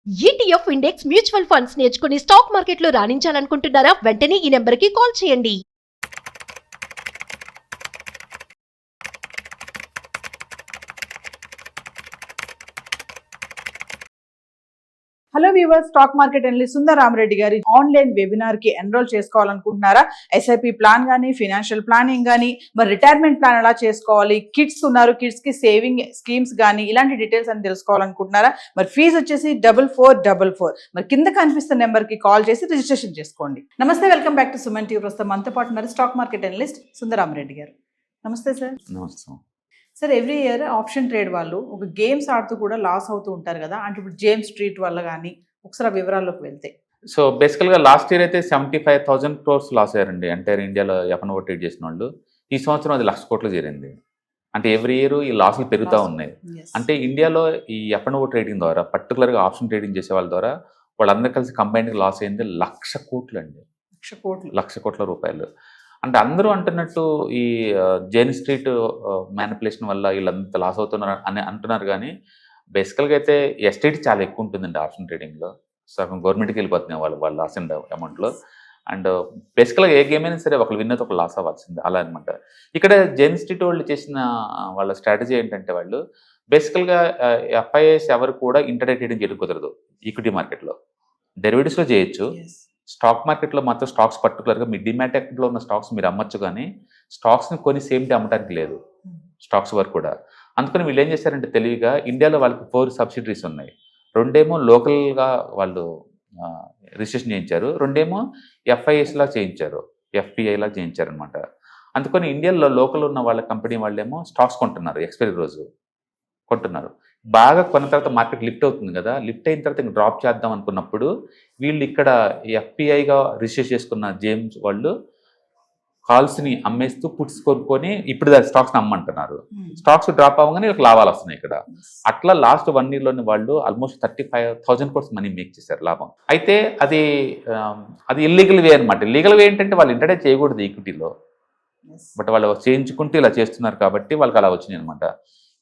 ETF index mutual funds నేర్చుకుని stock మార్కెట్లో రాణించాలనుకుంటున్నారా? వెంటనే ఈ నెంబర్కి కాల్ చేయండి. Hello viewers, stock market analyst Sundar Rama Reddy గారి ఆన్లైన్ వెబినార్ కి ఎన్రోల్ చేసుకోవాలనుకుంటున్నారా? ఎస్ఐపి ప్లాన్ కానీ, ఫైనాన్షియల్ ప్లానింగ్ కానీ, మరి రిటైర్మెంట్ ప్లాన్ ఎలా చేసుకోవాలి, కిడ్స్ ఉన్నారు, కిడ్స్ కి సేవింగ్ స్కీమ్స్ కానీ, ఇలాంటి డీటెయిల్స్ అని తెలుసుకోవాలనుకుంటున్నారా? మరి ఫీజు వచ్చేసి 4444. మరి కింద కనిపిస్తున్న నెంబర్ కి కాల్ చేసి రిజిస్ట్రేషన్ చేసుకోండి. నమస్తే, welcome back to Suman TV. ప్రస్తుతం మనతో పాటు ఉన్నారు stock market analyst Sundar Rama Reddy గారు. నమస్తే సార్. నమస్తే. Sir, every year option trade వాళ్ళు ఒక గేమ్స్ ఆడుతూ కూడా లాస్ అవుతూ ఉంటారు కదా, అంటే ఇప్పుడు జేమ్స్ స్ట్రీట్ వల్ల కానీ ఒకసారి వివరాల్లోకి వెళ్తే. సో బేసికల్గా లాస్ట్ ఇయర్ అయితే 75,000 crores లాస్ అయ్యారండి. అంటే ఇండియాలో ఎఫ్ఎన్ఓ ట్రేడ్ చేసిన వాళ్ళు. ఈ సంవత్సరం అది 1,00,000 కోట్లు చేరింది. అంటే ఎవ్రీ ఇయర్ ఈ లాసులు పెరుగుతూ ఉన్నాయి. అంటే ఇండియాలో ఈ ఎఫ్ఎన్ఓ ట్రేడింగ్ ద్వారా, పర్టికులర్గా ఆప్షన్ ట్రేడింగ్ చేసే వాళ్ళ ద్వారా వాళ్ళందరూ కలిసి కంబైన్డ్గా లాస్ అయింది 1,00,000 కోట్లు అండి. 1,00,000 కోట్ల రూపాయలు. అంటే అందరూ అంటున్నట్టు ఈ జైన్ స్ట్రీట్ మ్యానిపులేషన్ వల్ల వీళ్ళంతా లాస్ అవుతున్నారు అని అంటున్నారు. కానీ బేసికల్గా అయితే ఎస్టేట్ చాలా ఎక్కువ ఉంటుందండి ఆప్షన్ ట్రేడింగ్లో. సగం గవర్నమెంట్కి వెళ్ళిపోతున్నాయి వాళ్ళు లాస్ అయిన అమౌంట్లో. అండ్ బేసికల్గా ఏ గేమ్ అయినా సరే ఒకళ్ళు విన్ అయితే ఒక లాస్ అవ్వాల్సిందే, అలా అనమాట. ఇక్కడ జైన్ స్ట్రీట్ వాళ్ళు చేసిన వాళ్ళ స్ట్రాటజీ ఏంటంటే, వాళ్ళు బేసికల్గా ఎఫ్ఐఎస్ ఎవరు కూడా ఇంటర్డే ట్రేడింగ్ చేయడం కుదరదు. ఈక్విటీ మార్కెట్లో డెరివేటివ్స్లో చేయొచ్చు. స్టాక్ మార్కెట్లో మాత్రం స్టాక్స్ పర్టికులర్గా మీ డిమాట్ అకౌంట్లో ఉన్న స్టాక్స్ మీరు అమ్మచ్చు, కానీ స్టాక్స్ని కొని సేమ్ డే అమ్మడానికి లేదు స్టాక్స్ వరకు కూడా. అందుకని వీళ్ళు ఏం చేశారంటే తెలివిగా, ఇండియాలో వాళ్ళకి 4 సబ్సిడరీస్ ఉన్నాయి. 2 లోకల్గా వాళ్ళు రిజిస్ట్రేషన్ చేయించారు, 2 ఎఫ్ఐఎస్లా చేయించారు, ఎఫ్పిఐలా చేయించారు అనమాట. అందుకని ఇండియాలో లోకల్ ఉన్న వాళ్ళ కంపెనీ వాళ్ళేమో స్టాక్స్ కొంటున్నారు, ఎక్స్పైరీ రోజు కొంటున్నారు. బాగా కొన్న తర్వాత మార్కెట్ లిఫ్ట్ అవుతుంది కదా, లిఫ్ట్ అయిన తర్వాత ఇంకా డ్రాప్ చేద్దాం అనుకున్నప్పుడు వీళ్ళు ఇక్కడ ఎఫ్పిఐగా రిజిస్టర్ చేసుకున్న జేమ్స్ వాళ్ళు కాల్స్ని అమ్మేస్తూ పుట్స్ కొనుక్కొని ఇప్పుడు స్టాక్స్ని అమ్మంటున్నారు. స్టాక్స్ డ్రాప్ అవ్వగానే వీళ్ళకి లాభాలు వస్తున్నాయి ఇక్కడ. అట్లా లాస్ట్ 1 yearలోని వాళ్ళు ఆల్మోస్ట్ 35,000 crores మనీ మేక్ చేశారు లాభం. అయితే అది ఇల్లీగల్ వే అనమాట. లీగల్ వే ఏంటంటే వాళ్ళు ఇంటర్డే చేయకూడదు ఈక్విటీలో, బట్ వాళ్ళు చేయించుకుంటూ ఇలా చేస్తున్నారు కాబట్టి వాళ్ళకి అలా వచ్చినాయి అనమాట.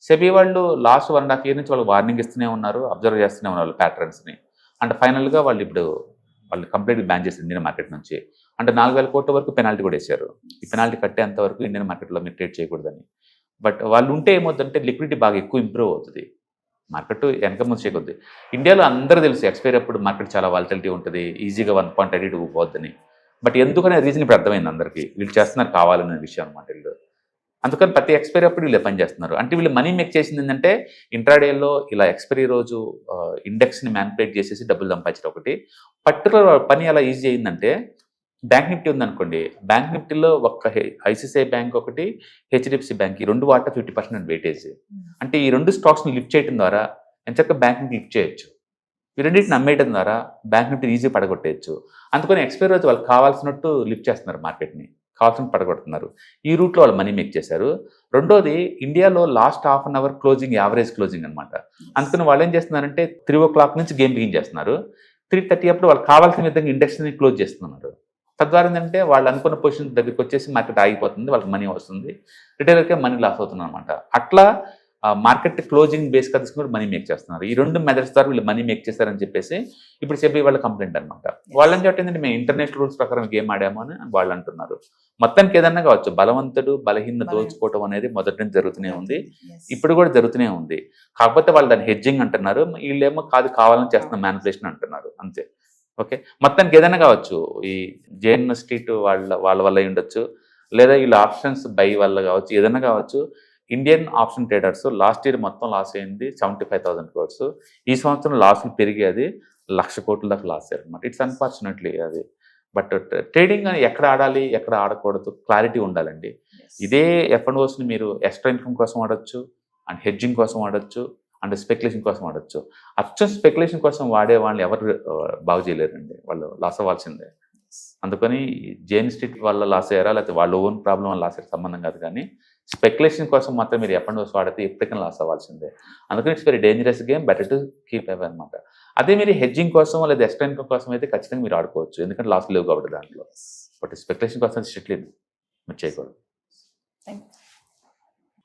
సెబీ వాళ్ళు లాస్ట్ 1.5 years నుంచి వాళ్ళు వార్నింగ్ ఇస్తూనే ఉన్నారు, అబ్జర్వ్ చేస్తూనే ఉన్నారు ప్యాటర్న్స్ని. అంటే ఫైనల్గా వాళ్ళు కంప్లీట్గా బ్యాన్ చేశారు ఇండియన్ మార్కెట్ నుంచి. అంటే 4,000 కోట్ల వరకు పెనాల్టీ కూడా వేశారు. ఈ పెనాల్టీ కట్టేంత వరకు ఇండియన్ మార్కెట్లో మీరు ట్రేడ్ చేయకూడదని. బట్ వాళ్ళు ఉంటే ఏమవుతుందంటే లిక్విడిటీ బాగా ఎక్కువ ఇంప్రూవ్ అవుతుంది, మార్కెట్ వెనక ముందు చేయకొద్ది. ఇండియాలో అందరూ తెలుసు ఎక్స్పైరీ అప్పుడు మార్కెట్ చాలా వాలటిలిటీ ఉంటుంది, ఈజీగా 1.82 పోవద్దని. బట్ ఎందుకనే రీజన్ ఇప్పుడు అర్థమైంది అందరికీ, వీళ్ళు చేస్తున్నారు కావాలనే విషయం అనమాట వీళ్ళు. అందుకని ప్రతి ఎక్స్పైరీ అప్పుడు వీళ్ళు పని చేస్తున్నారు. అంటే వీళ్ళు మనీ మేక్ చేసింది ఏంటంటే ఇంట్రాడేలో ఇలా ఎక్స్పైరీ రోజు ఇండెక్స్ని మ్యానిపులేట్ చేసేసి డబ్బులు సంపాదించడం ఒకటి. పర్టికులర్ పని ఎలా ఈజీ అయిందంటే, బ్యాంక్ నిఫ్టీ ఉందనుకోండి, బ్యాంక్ నిఫ్టీలో ఒక్క ఐసిఐసిఐ బ్యాంక్ ఒకటి, హెచ్డిఎఫ్సి బ్యాంక్, ఈ 2 వాటా 50% వెయిటేజ్. అంటే ఈ 2 స్టాక్స్ని లిఫ్ట్ చేయడం ద్వారా ఎంచక్క బ్యాంక్ నిఫ్టీ లిఫ్ట్ చేయొచ్చు. ఈ రెండింటిని అమ్మేయడం ద్వారా బ్యాంక్ నిఫ్టీ ఈజీ పడగొట్టేయచ్చు. అందుకని ఎక్స్పైరీ రోజు వాళ్ళకి కావాల్సినట్టు లిఫ్ట్ చేస్తున్నారు, మార్కెట్ని కావాల్సిన పడగొడుతున్నారు. ఈ రూట్లో వాళ్ళు మనీ మేక్ చేశారు. రెండోది, ఇండియాలో last half an hour closing average closing అనమాట. అందుకని వాళ్ళు ఏం చేస్తున్నారంటే 3 o'clock నుంచి గేమ్ బిగిన్ చేస్తున్నారు. 3:30 అప్పుడు వాళ్ళు కావాల్సిన విధంగా ఇండెక్స్ని క్లోజ్ చేస్తున్నారు. తద్వారా ఏంటంటే వాళ్ళు అనుకున్న పొజిషన్ దగ్గరికి వచ్చేసి మార్కెట్ ఆగిపోతుంది, వాళ్ళకి మనీ వస్తుంది, రిటైలర్కే మనీ లాస్ అవుతుంది అనమాట. అట్లా మార్కెట్ క్లోజింగ్ బేస్ గా తీసుకుని మనీ మేక్ చేస్తున్నారు. ఈ 2 మెథడ్స్ ద్వారా వీళ్ళు మనీ మేక్ చేస్తారని చెప్పేసి ఇప్పుడు సెబీ వాళ్ళ కంప్లైంట్ అనమాట. వాళ్ళని చెప్పేందంటే మేము ఇంటర్నేషనల్ రూల్స్ ప్రకారం గేమ్ ఆడాము అని వాళ్ళు అంటున్నారు. మొత్తానికి ఏదన్నా కావచ్చు, బలవంతుడు బలహీన దోచుకోవటం అనేది మొదటి నుంచి జరుగుతూనే ఉంది, ఇప్పుడు కూడా జరుగుతూనే ఉంది. కాకపోతే వాళ్ళు దాన్ని హెడ్జింగ్ అంటున్నారు, వీళ్ళేమో కావాలని చేస్తున్న మ్యానిపులేషన్ అంటున్నారు, అంతే. ఓకే, మొత్తానికి ఏదైనా కావచ్చు, ఈ జైన్ స్ట్రీట్ వాళ్ళ వల్ల ఉండొచ్చు, లేదా వీళ్ళ ఆప్షన్స్ బై వల్ల కావచ్చు, ఏదైనా కావచ్చు. Indian option traders last year మొత్తం లాస్ అయింది 75,000 crores. ఈ సంవత్సరం లాసులు పెరిగి అది 1,00,000 కోట్ల దాకా లాస్ అయ్యారు అనమాట. ఇట్స్ అన్ఫార్చునేట్లీ అది. బట్ ట్రేడింగ్ అని ఎక్కడ ఆడాలి ఎక్కడ ఆడకూడదు క్లారిటీ ఉండాలండి. ఇదే ఎఫ్ఎన్ఓస్ని మీరు ఎక్స్ట్రా ఇన్కమ్ కోసం ఆడొచ్చు, అండ్ హెడ్జింగ్ కోసం ఆడొచ్చు, అండ్ స్పెక్యులేషన్ కోసం ఆడొచ్చు. అచ్చం స్పెక్యులేషన్ కోసం వాడే వాళ్ళని ఎవరు బాగు చేయలేరండి, వాళ్ళు లాస్ అవ్వాల్సిందే. అందుకని జైన్ స్ట్రీట్ వల్ల లాస్ అయ్యారా లేకపోతే వాళ్ళ ఓన్ ప్రాబ్లం వల్ల లాస్ అయ్యారు సంబంధం కాదు, కానీ స్పెక్యులేషన్ కోసం మాత్రం మీరు ఎఫ్ఎన్ఓస్ వాడితే ఎప్పటికైనా లాస్ అవ్వాల్సిందే. అందుకని it's very dangerous game, better to keep away అనమాట. అదే మీరు హెడ్జింగ్ కోసం లేదా ఎక్స్ట్రా ఇన్కమ్ కోసం అయితే ఖచ్చితంగా మీరు ఆడుకోవచ్చు, ఎందుకంటే లాస్ లేవు కాబట్టి దాంట్లో. బట్ స్పెక్యులేషన్ కోసం స్ట్రిక్ట్లీ మీరు చేయకూడదు.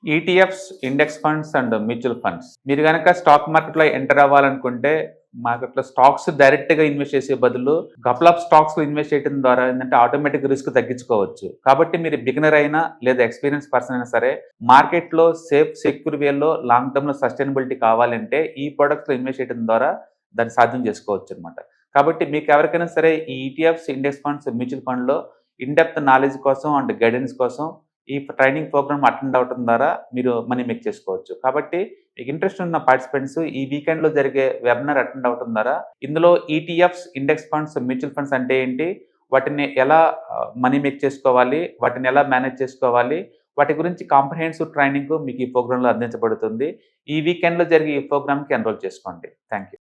ETFs, index funds and mutual funds, మీరు కనుక స్టాక్ మార్కెట్లో ఎంటర్ అవ్వాలనుకుంటే మార్కెట్లో స్టాక్స్ డైరెక్ట్గా ఇన్వెస్ట్ చేసే బదులు కపుల్ ఆఫ్ స్టాక్స్ ఇన్వెస్ట్ చేయడం ద్వారా ఏంటంటే ఆటోమేటిక్ రిస్క్ తగ్గించుకోవచ్చు. కాబట్టి మీరు బిగినర్ అయినా లేదా ఎక్స్పీరియన్స్ పర్సన్ అయినా సరే మార్కెట్లో సేఫ్ సెక్యూర్ వేలో లాంగ్ టర్మ్లో సస్టైనబిలిటీ కావాలంటే ఈ ప్రొడక్ట్స్లో ఇన్వెస్ట్ చేయడం ద్వారా దాన్ని సాధ్యం చేసుకోవచ్చు అనమాట. కాబట్టి మీకు ఎవరికైనా సరే ఈ ఈటీఎఫ్స్, ఇండెక్స్ ఫండ్స్, మ్యూచువల్ ఫండ్లో ఇన్డెప్త్ నాలెడ్జ్ కోసం అండ్ గైడెన్స్ కోసం ఈ ట్రైనింగ్ ప్రోగ్రామ్ అటెండ్ అవడం ద్వారా మీరు మనీ మేక్ చేసుకోవచ్చు. కాబట్టి మీకు ఇంట్రెస్ట్ ఉన్న పార్టిసిపెంట్స్ ఈ వీకెండ్లో జరిగే వెబినార్ అటెండ్ అవడం ద్వారా ఇందులో ETFs, index funds, mutual funds అంటే ఏంటి, వాటిని ఎలా మనీ మేక్ చేసుకోవాలి, వాటిని ఎలా మేనేజ్ చేసుకోవాలి, వాటి గురించి కాంప్రహెన్సివ్ ట్రైనింగ్ మీకు ఈ ప్రోగ్రాంలో అందించబడుతుంది. ఈ వీకెండ్లో జరిగే ఈ ప్రోగ్రామ్కి ఎన్రోల్ చేసుకోండి. Thank you.